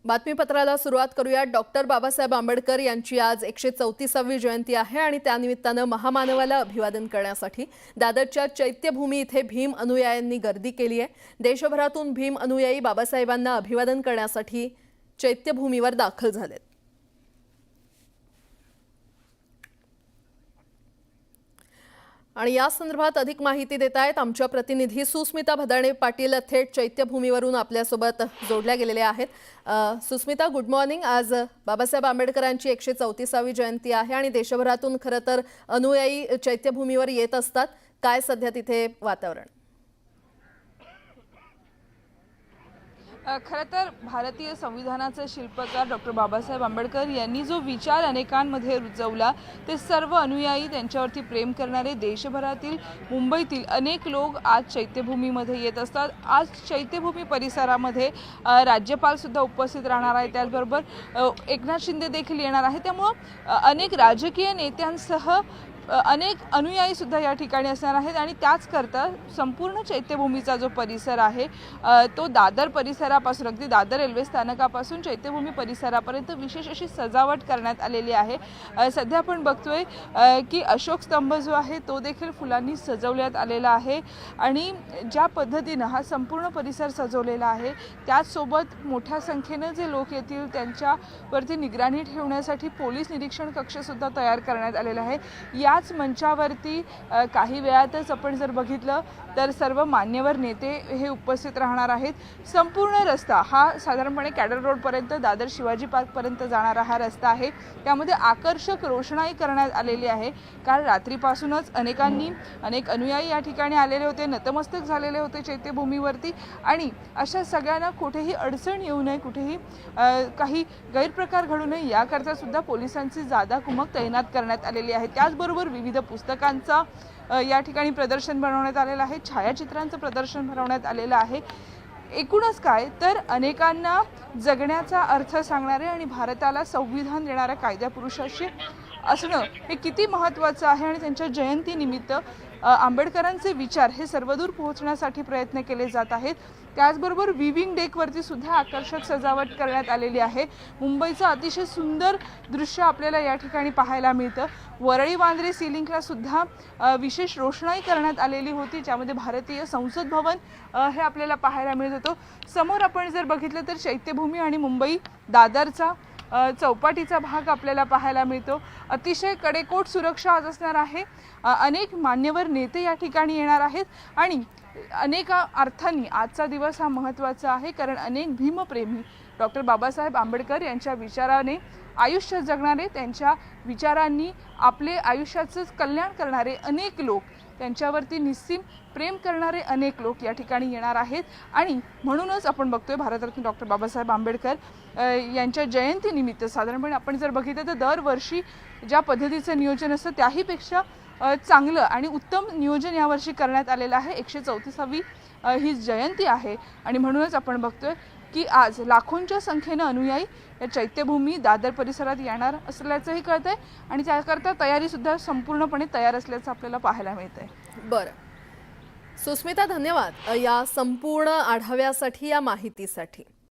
बातमीपत्राला सुरुवात करूया। डॉक्टर बाबासाहेब आंबेडकर यांची आज 134वी जयंती आहे आणि त्यानिमित्तानं महामानवाला अभिवादन करण्यासाठी दादरच्या चैत्यभूमी इथे भीम अनुयायांनी गर्दी केली आहे। देशभरातून भीम अनुयायी बाबासाहेबांना अभिवादन करण्यासाठी चैत्यभूमीवर दाखल झालेत। आणि या संदर्भात अधिक माहिती देत आहेत आमच्या प्रतिनिधी सुस्मिता भदाणे पाटील थेट चैत्यभूमीवरून आपल्यासोबत जोडल्या गेलेल्या आहेत। Susmita, good morning. आज बाबासाहेब आंबेडकरांची 134वी जयंती आहे आणि देशभरातून खरं तर अनुयायी चैत्यभूमीवर येत असतात। काय सध्या तिथे वातावरण? खरं तर भारतीय संविधानाचे शिल्पकार डॉक्टर बाबासाहेब आंबेडकर यांनी जो विचार अनेकांमध्ये रुजवला ते सर्व अनुयायी, त्यांच्यावरती प्रेम करणारे देशभरातील, मुंबईतील अनेक लोक आज चैत्यभूमीमध्ये येत असतात। आज चैत्यभूमी परिसरामध्ये राज्यपाल सुद्धा उपस्थित राहणार आहे, त्याचबरोबर एकनाथ शिंदे देखील येणार आहे। त्यामुळे अनेक राजकीय नेत्यांसह अनेक अनुयायी सुद्धा या ठिकाणी असणार आहेत आणि त्याचकरता संपूर्ण चैत्यभूमीचा जो परिसर आहे तो दादर परिसरापासून अगदी दादर रेल्वे स्थानकापासून चैत्यभूमी परिसरापर्यंत विशेष अशी सजावट करण्यात आलेली आहे। सध्या आपण बघतोय की अशोक स्तंभ जो आहे तो देखील फुलांनी सजवण्यात आलेला आहे आणि ज्या पद्धतीनं हा संपूर्ण परिसर सजवलेला आहे त्याचसोबत मोठ्या संख्येने जे लोक येतील त्यांच्यावरती निगराणी ठेवण्यासाठी पोलीस निरीक्षण कक्ष सुद्धा तयार करण्यात आलेला आहे। याच मंचावरती काही वेळातच आपण जर बघितलं तर सर्व मान्यवर नेते हे उपस्थित राहणार आहेत। संपूर्ण रस्ता हा साधारणपणे कॅडर रोड पर्यंत, दादर शिवाजी पार्क पर्यंत जाणारा हा रस्ता आहे। त्यामध्ये आकर्षक रोषणाई करण्यात आलेली आहे। काल रात्रीपासूनच अनेक अनुयायी या ठिकाणी आलेले होते, नतमस्तक झालेले होते चैत्यभूमीवरती आणि अशा सगळ्यांना कुठेही अडचण येऊ नये, कुठेही काही गैरप्रकार घडू नये याकरता सुद्धा पोलिसांची जादा कुमक तैनात करण्यात आलेली आहे। त्याचबरोबर विविध पुस्तकांचा या ठिकाणी प्रदर्शन बनवण्यात आलेलं आहे, छायाचित्रांचं प्रदर्शन भरवण्यात आलेलं आहे। एकूणच काय तर अनेकांना जगण्याचा अर्थ सांगणारे आणि भारताला संविधान देणाऱ्या कायद्यापुरुषाशी असणं हे किती महत्त्वाचं आहे आणि त्यांच्या जयंतीनिमित्त आंबेडकरांचे विचार हे सर्वदूर पोहोचण्यासाठी प्रयत्न केले जात आहेत। त्याचबरोबर विविंग डेकवरती सुद्धा आकर्षक सजावट करण्यात आलेली आहे। मुंबईचं अतिशय सुंदर दृश्य आपल्याला या ठिकाणी पाहायला मिळतं। वरळी वांद्रे सिलिंगला सुद्धा विशेष रोषणाई करण्यात आलेली होती, ज्यामध्ये भारतीय संसद भवन हे आपल्याला पाहायला मिळत होतं। समोर आपण जर बघितलं तर चैत्यभूमी आणि मुंबई दादरचा चौपाटीचा भाग आपल्याला पाहायला मिळतो। अतिशय कडेकोट सुरक्षा आज असणार आहे। अनेक मान्यवर नेते या ठिकाणी येणार आहेत आणि अनेक अर्थांनी आजचा दिवस हा महत्त्वाचा आहे, कारण अनेक भीमप्रेमी डॉक्टर बाबासाहेब आंबेडकर यांच्या विचाराने आयुष्य जगणारे, त्यांच्या विचारांनी आपले आयुष्याचं कल्याण करणारे अनेक लोक, त्यांच्यावरती निस्सीम प्रेम करणारे अनेक लोक या ठिकाणी येणार आहेत आणि म्हणूनच आपण बघतोय भारतरत्न डॉक्टर बाबासाहेब आंबेडकर यांच्या जयंतीनिमित्त साधारणपणे आपण जर बघितलं तर दरवर्षी ज्या पद्धतीचं नियोजन असतं त्याहीपेक्षा चांगलं आणि उत्तम नियोजन यावर्षी करण्यात आलेलं आहे। 134वी ही जयंती आहे आणि म्हणूनच आपण बघतोय की आज लाखोंच्या संख्येनं अनुयायी या चैत्यभूमी दादर परिसरात येणार असल्याचंही कळतंय आणि त्याकरता तयारीसुद्धा संपूर्णपणे तयार असल्याचं आपल्याला पाहायला मिळतंय। बरं सुस्मिता, धन्यवाद या संपूर्ण आढाव्यासाठी, या माहितीसाठी।